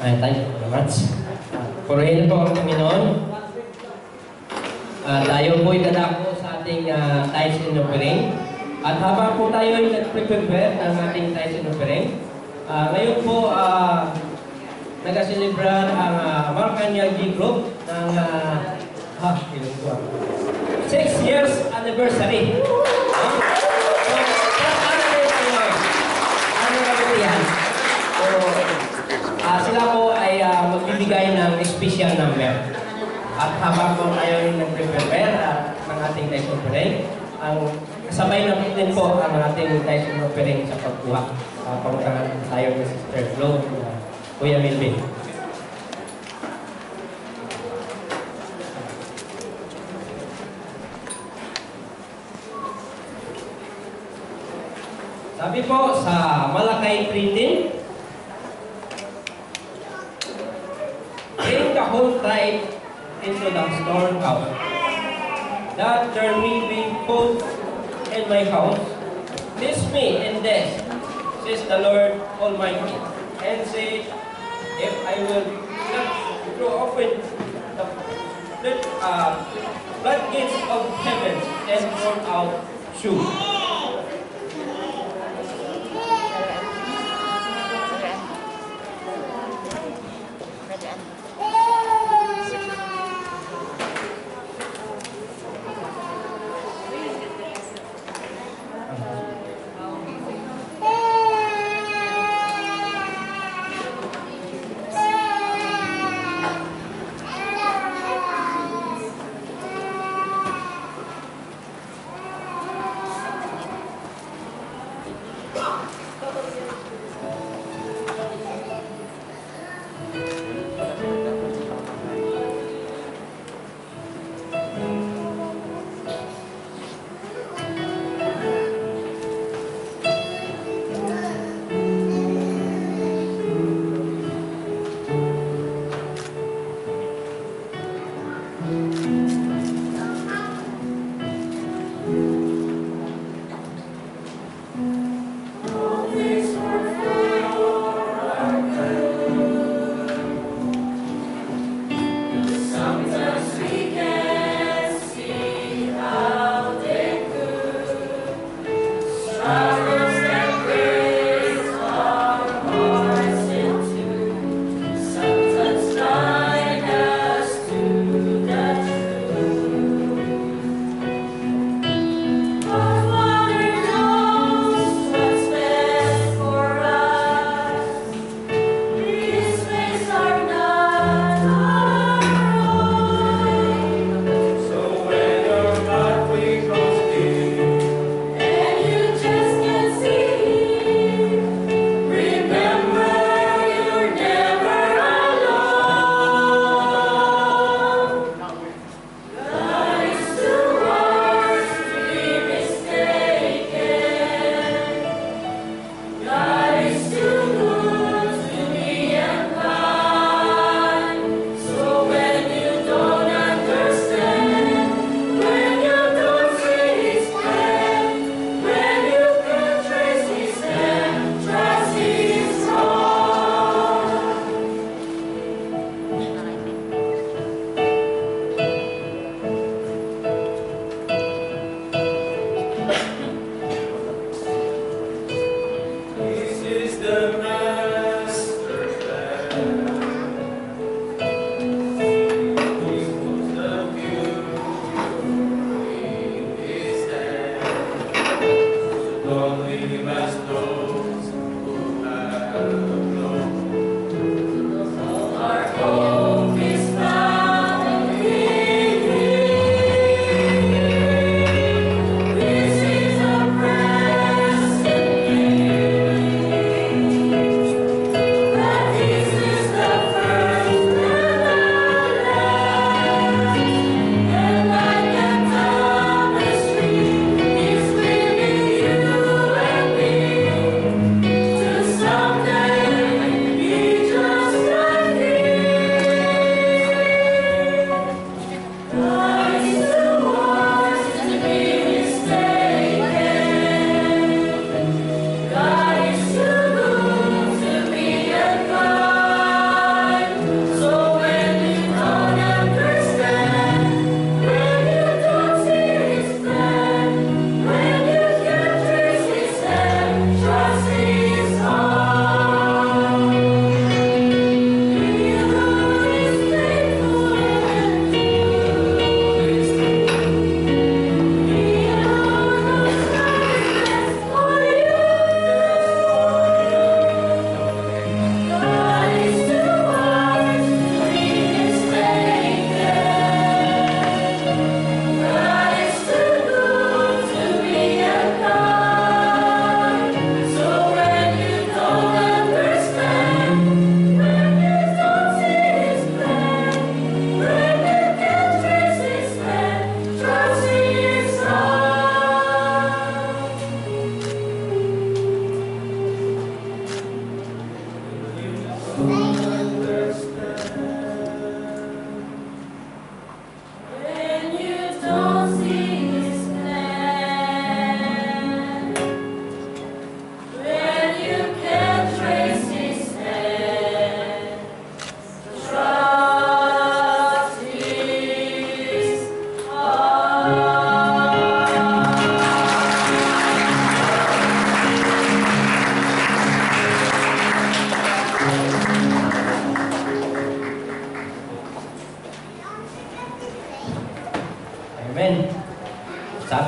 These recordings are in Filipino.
Ay, thank you very much. Purihin po ang Panginoon. Tayo po'y dadako sa ating tithes and offering. At habang po tayo ay nag-prepare ng ating tithes and offering, ngayon po, nag-celebrar ang Marcanyag G Group ng 6 years anniversary. Sila po ay magbibigay ng special number. At habang po tayo ay nag-prepare ng ating tithes and offering, ang kasabay na din po ang ating tithes and offering sa pagkuha. Pamuntangan tayo ng Sister Flo, Kuya Milby. Sabi po sa Malakay Printing, bring the whole tithe into the storehouse, that there may be food in my house. Bless me in this, says the Lord Almighty, and say, if I will not throw open the floodgates of heaven and pour out shoes.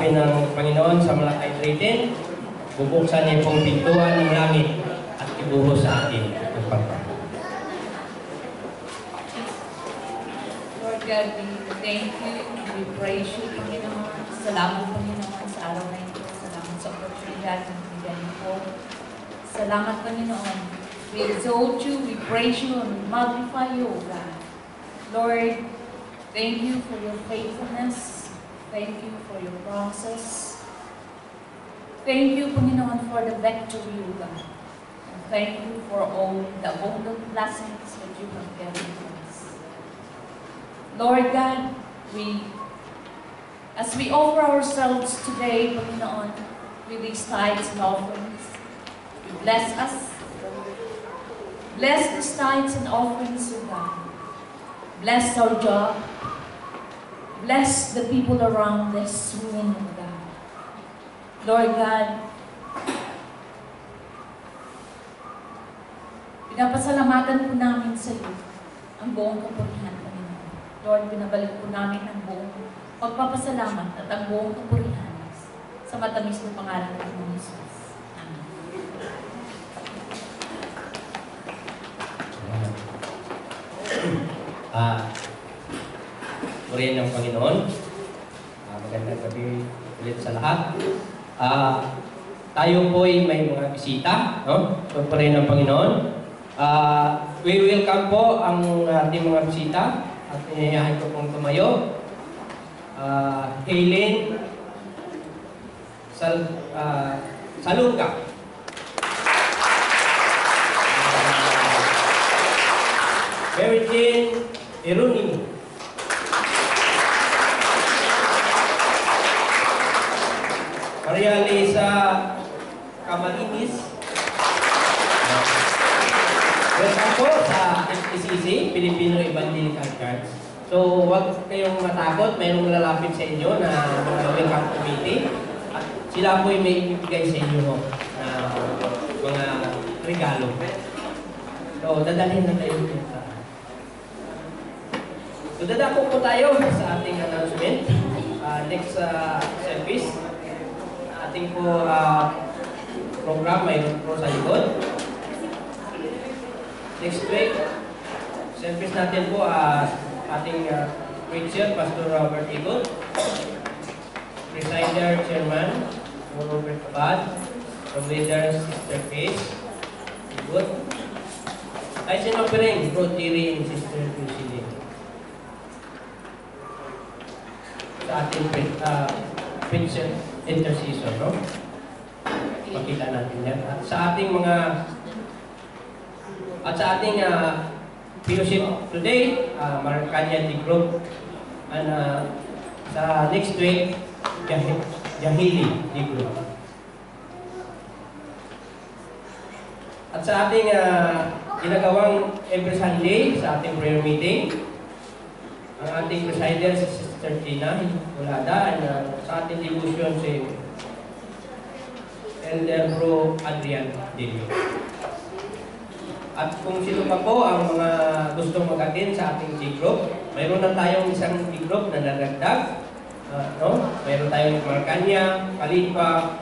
sabi ng Panginoon sa Malakay 3:10, bubuksan niya pong pintuan ng langit at ibuhos sa atin ang pagpapala. Lord God, we thank you, we praise you, Panginoon. Salamat, Panginoon, sa araw na ito. Salamat sa oportunidad na binigyan niyo po. Salamat, Panginoon. We exalt you, we praise you, and we magnify you, O God. Lord, thank you for your faithfulness. Thank you for your promises. Thank you, Panginoon, for the victory, O God. And thank you for all the abundant blessings that you have given to us. Lord God, as we offer ourselves today, Panginoon, with these tithes and offerings, you bless us. Bless these tithes and offerings, O God. Bless our job. Bless the people around this room, O God. Lord God, pinapasalamatan po namin sa iyo ang buong kapurihan, Panginoon. Lord, pinabalik po namin ang buong pagpapasalamat at ang buong kapurihan sa matamis na pangalan ng Panginoon Jesus. Purihan ng Panginoon. Magandang gabi ulit sa lahat. Tayo po ay may mga bisita, no? So, purihan ng Panginoon. We welcome po ang ating mga bisita at inayahan ko pong tumayo. Helen Salunga. Mary Jane Erunimo. Maria Lisa Camalinis. Welcome po sa FPCC, Filipino Evangelical Church. So, huwag kayong matakot, mayroong lalapit sa inyo na welcome committee. At sila po ay may ibigay sa inyo na mga regalo. So, dadalhin na kayo dito. So, dadako po tayo sa ating announcement. Next service. Ating po program mayroon po sa likod. Next week, service natin po ating preacher, Pastor Robert Igot, presider, chairman, Robert Abad, from leaders, Sister Faith Igot, ay sinopering, Bro Thierry and Sister Lucille. Sa ating preacher, intercession, no? Makita natin yan. At sa ating fellowship today, Maracanya D Group, and sa next week, Jahili D Group. At sa ating ginagawang every Sunday, sa ating prayer meeting, ang ating presider si Sister Tina Ulada, and sa ating devotion si Elder Bro Adrian Delio. At kung sino pa po ang mga gustong mag-attend sa ating D-Group, mayroon na tayong isang D-Group na nadagdag. No? Mayroon tayong Maracanya, Kalipa,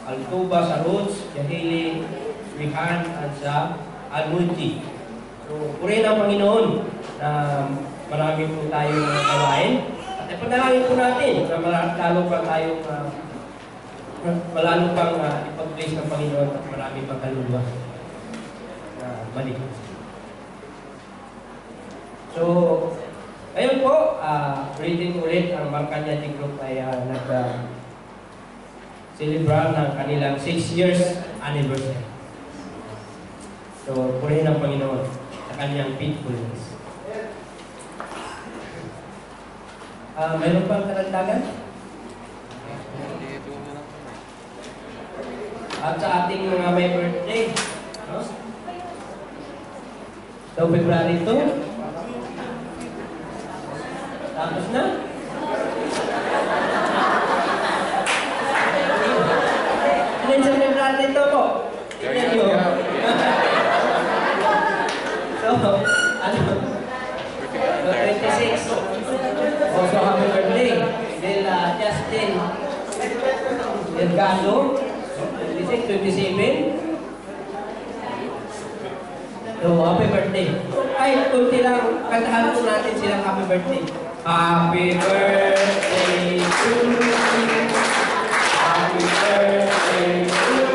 Altuba, sa Roots, Jahili, Rihan, at sa Almunji. So, purihin ang Panginoon na marami po tayong gawain. At ipanalangin po natin na malalo pang ipag-place ng Panginoon at marami pang kaluluwa na mali. So, ngayon po, reading ulit ang Maracanya D Group ay nag-celebrar ng kanilang 6 years anniversary. So, purihin ang Panginoon sa kanyang faithfulness. Mayroon pang karagdagan? At sa ating mga may birthday, no? So, February 2, tapos na? Ilan sa February 2 po? Ilan yun? So, ano? 26. Also, happy birthday. Then, Justin 27. So, happy birthday. Ay, kunti lang, kantahan po natin silang happy birthday. Happy birthday to you. Happy birthday to you.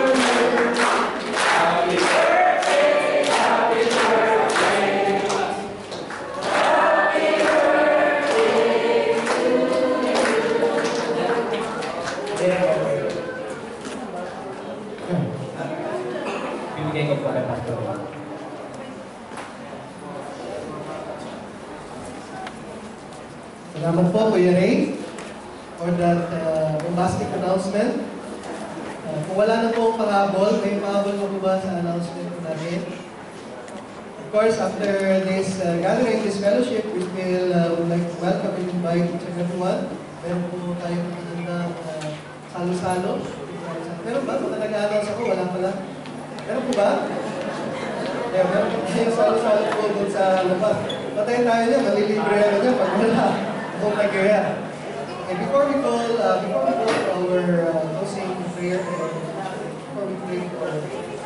Happy birthday, happy birthday. Happy birthday to you. Bibigay ko po kay Pastor. Salamat po, Kuya Ray, for that bombastic announcement. Kung wala na po pahabol, may pahabol mo po ba sa announcement po natin? Of course, after this gathering, this fellowship, we will would like to welcome and invite each and everyone. Meron po tayong magandang salo-salo. Meron ba? Kung nag-announce ako, wala pala. Meron po ba? Yeah, meron po tayong salo-salo po doon sa labas. Patayin tayo niya, malilibre ako niya pag wala. And before we go to our closing prayer, before we pray for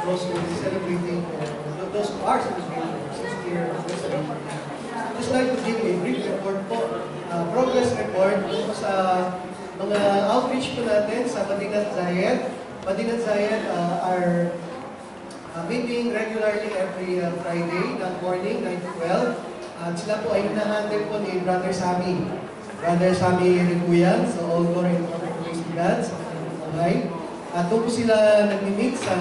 those who are celebrating, those who are celebrating 60th year anniversary, I'd just like to give a brief report po, progress report po sa mga outreach po natin sa Madinat Zayed. Madinat Zayed are meeting regularly every Friday, that morning, 9 to 12. At sila po ay hinahandle po ni Brother Sammy. Brother Sammy Rikuyan, so all glory and honor to God sa kanyang buhay. At doon po sila nag-meet sa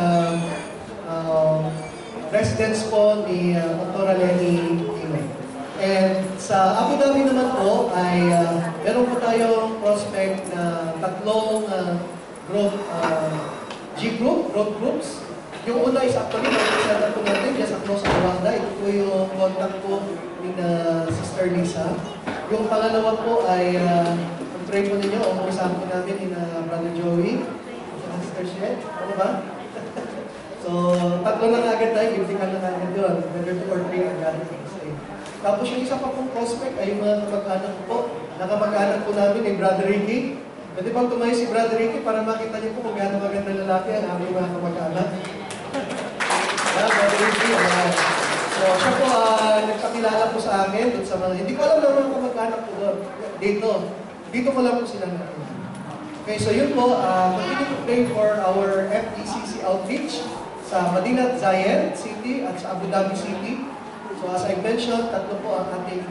residence po ni Dr. Lenny Ino. And sa Abu Dhabi naman po ay meron po tayong prospect na tatlong growth groups. Yung una is actually, mag-isada po natin, just across Awanda. Ito po yung contact po ni Sister Lisa. Yung pangalawa po ay, pag-pray po ninyo, o mag-isama po namin ni Brother Joey, Sister Shed. Ano ba? So, tatlo lang agad tayo, giftikan lang agad yun. Whether 2 or 3 agad. Tapos yung isa pa pong prospect ay yung mga kamag-anak po. Nakamag-anak po namin ni Brother Ricky. Pwede bang tumayo si Brother Ricky para makita niyo po kung gaano magandang lalaki ang aming mga kamag-anak? So, siya po nagpakilala po sa akin dun sa mga, hindi ko alam naman ang kamag-anak po doon. Dito ko lang po sila natin. Okay, so yun po, continue to pray for our FECC outreach sa Madinat Zayed City at sa Abu Dhabi City. So as I mentioned, tatlo po ang ating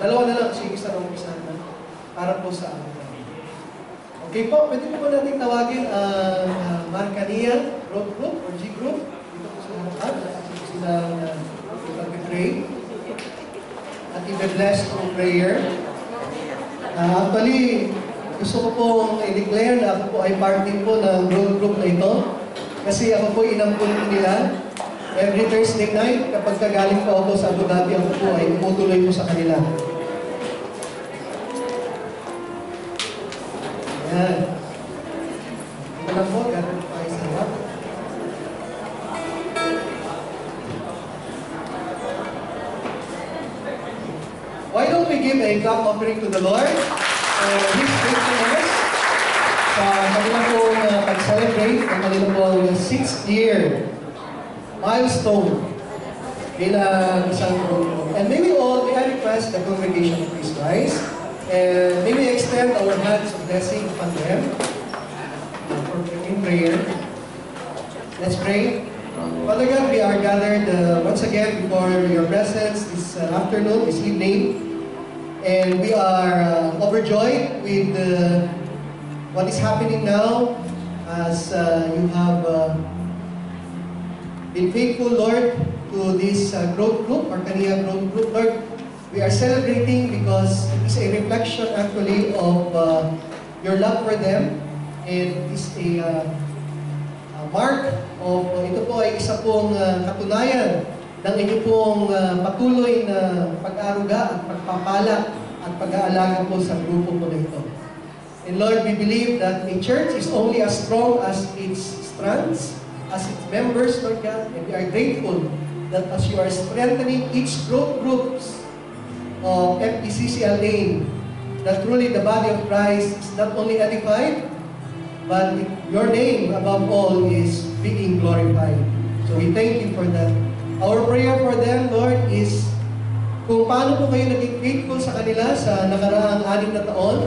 dalawa na lang, sige isa ng isa na para po sa Abu Dhabi. Okay po, pwede po natin tawagin ang Marcania Road Group or G Group. Dito po sila lahat. Dito po sila mag-pray. At i-bless through prayer. Actually, gusto ko pong i-declare na ako po ay party po ng road group na ito. Kasi ako po inampun po nila. Every Thursday night, kapag kagaling po ako sa Abu Dhabi, ako po ay umutuloy po sa kanila. Ayan. Ito lang po, gano'n po ay sarap. Why don't we give a clap offering to the Lord for His faithfulness sa kanila pong pag-celebrate ang kanila pong 6th year milestone bilang isang grupo. And may we all, may I request the congregation to please rise and may we extend our hands of blessing upon them in prayer. Let's pray. Father God, we are gathered once again before your presence this afternoon, this evening. And we are overjoyed with what is happening now as you have been faithful, Lord, to this growth group, Marcania Growth Group. Lord, we are celebrating because it is a reflection actually of your love for them. And it is a mark of, ito po ay isa pong katunayan ng inyong pong patuloy na pag-aaruga at pagpapala at pag-aalaga po sa grupo po na ito. And Lord, we believe that a church is only as strong as its strands, as its members, Lord God, and we are grateful that as you are strengthening each groups of FPCCLA, that truly the body of Christ is not only edified, but your name above all is being glorified. So we thank you for that. Our prayer for them, Lord, is kung paano po kayo naging faithful sa kanila sa nakaraang 6 na taon,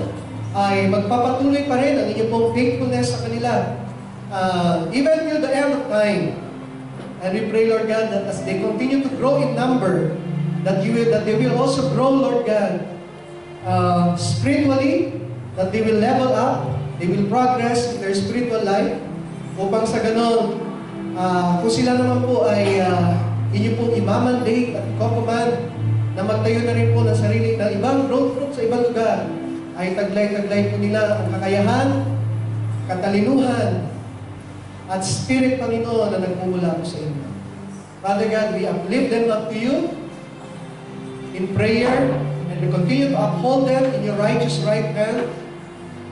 ay magpapatuloy pa rin ang inyong pong faithfulness sa kanila. Even till the end of time. And we pray, Lord God, that as they continue to grow in number, that they will also grow, Lord God, spiritually, that they will level up, they will progress in their spiritual life, upang sa ganon, kung sila naman po ay inyo pong imamandate at ikocommand na magtayo na rin po ng sarili ng ibang growth group sa ibang lugar, ay taglay-taglay po nila ang kakayahan, katalinuhan, at Spirit, Panginoon, na nagmumula po sa inyo. Father God, we uplift them up to you in prayer, and we continue to uphold them in your righteous right hand.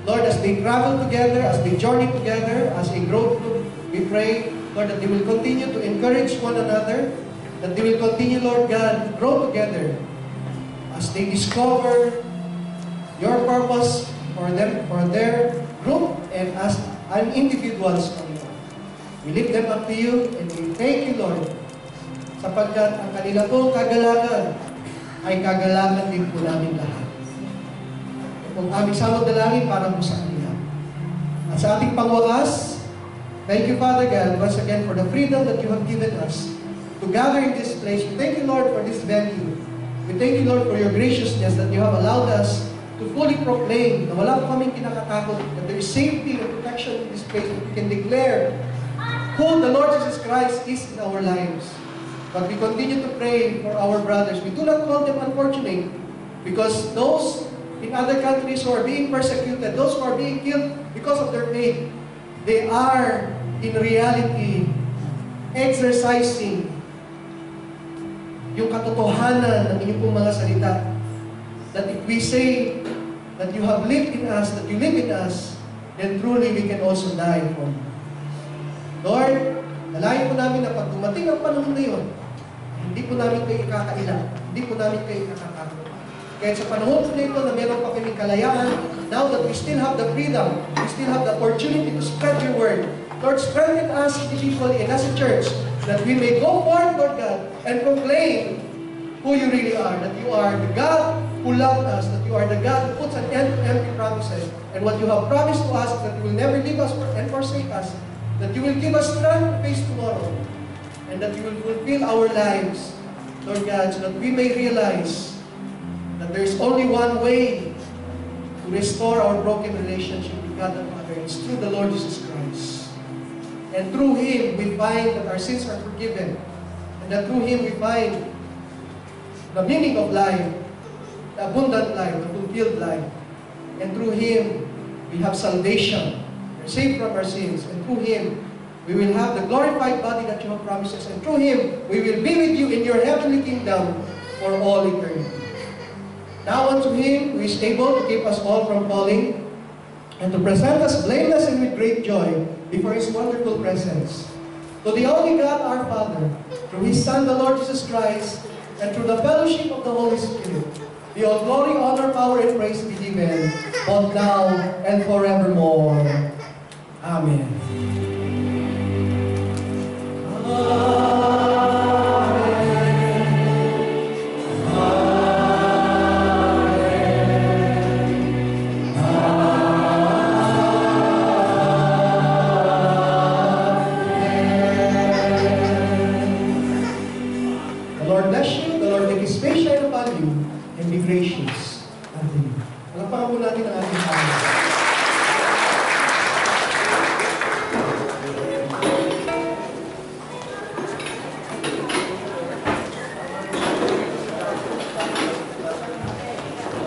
Lord, as they travel together, as they journey together, as a growth group, we pray, Lord, that they will continue to encourage one another, that they will continue, Lord God, to grow together as they discover your purpose for them, for their group, and as individuals. We lift them up to you, and we thank you, Lord, sapagkat ang kanila pong kagalakan ay kagalakan din po namin lahat. Kung aming samot dalangin para po sa kanila. At sa ating pangwakas, thank you, Father God, once again for the freedom that you have given us to gather in this place. We thank you, Lord, for this venue. We thank you, Lord, for your graciousness that you have allowed us to fully proclaim na wala po kaming kinakatakot, that there is safety and protection in this place, that we can declare who the Lord Jesus Christ is in our lives. But we continue to pray for our brothers. We do not call them unfortunate, because those in other countries who are being persecuted, those who are being killed because of their faith, they are in reality exercising yung katotohanan ng inyong pong mga salita. That if we say that you have lived in us, that you live in us, then truly we can also die for you. Lord, nalayan po namin na pag dumating ang panahon na yun, hindi po namin kayo ikakailang, hindi po namin kayo ikakatakot. Kaya sa panahon po na ito na meron pa kaming kalayaan, now that we still have the freedom, we still have the opportunity to spread your word, Lord, strengthen us individually and as a church, that we may go forth, Lord God, and proclaim who you really are, that you are the God who loved us, that you are the God who puts an end to empty promises, and what you have promised to us is that you will never leave us and forsake us, that you will give us strength to face tomorrow, and that you will fulfill our lives, Lord God, so that we may realize that there is only one way to restore our broken relationship with God the Father. It's through the Lord Jesus Christ. And through Him, we find that our sins are forgiven, and that through Him, we find the meaning of life, the abundant life, the fulfilled life. And through Him, we have salvation. We're saved from our sins. And through Him, we will have the glorified body that you have promised us. And through Him, we will be with you in your heavenly kingdom for all eternity. Now unto Him who is able to keep us all from falling and to present us blameless and with great joy before His wonderful presence. To the only God our Father, through His Son, the Lord Jesus Christ, and through the fellowship of the Holy Spirit, be all glory, honor, power, and praise be given, both now and forevermore. Amen. The Lord bless you, the Lord make His face shine upon you, and be gracious unto you. Palakpakan po natin ang ating Panginoon.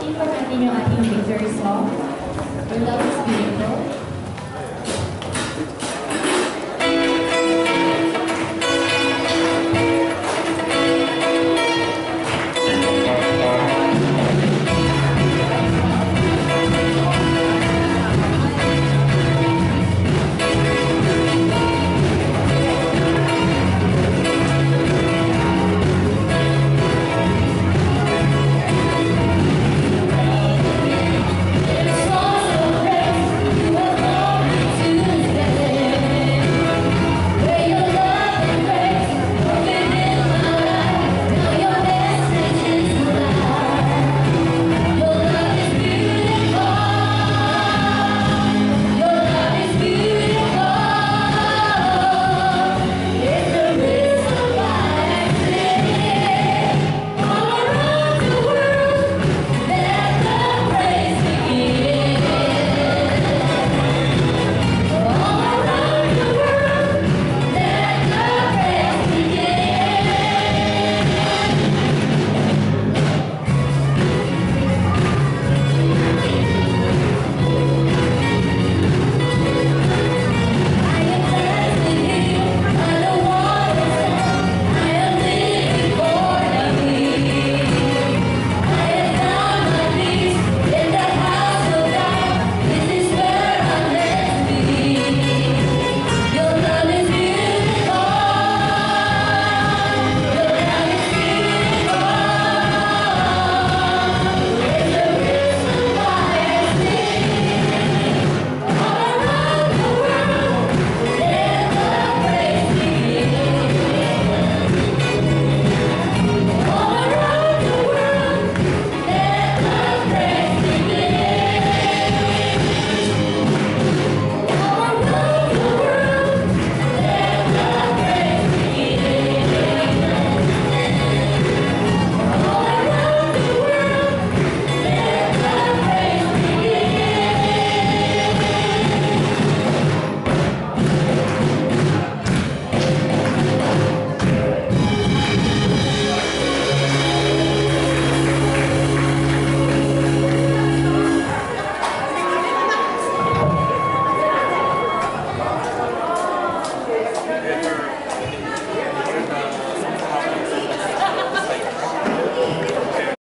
Ipan natin yung ating victory song. Your love is beautiful.